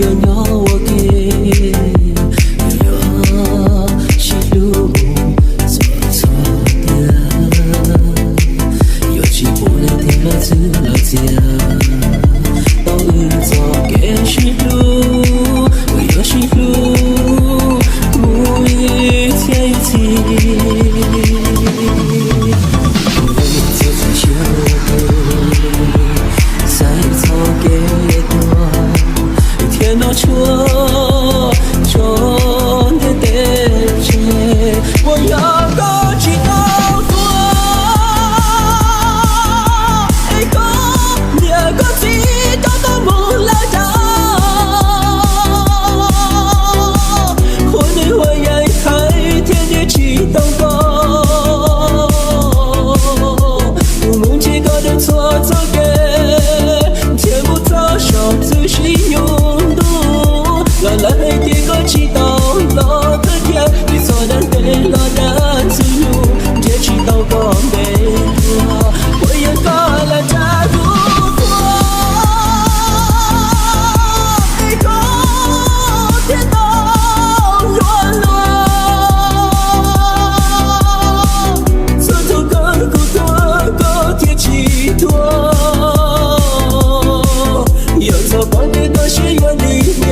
有鸟我给，有西路错错的，有起不能听了自老家，到日早给西路，有西路，不一天一天。车中的电车，我要高起高多，一个两个最高的梦来到，我的我也还天天去祷告，我梦见高的错错给，天不早上仔细用。来给个祈祷，老的天，你所能对老的自由，接祈祷光美多，我也高了加入多，一个天道软弱，此处更苦多，高天气多，有错光的都是远离面。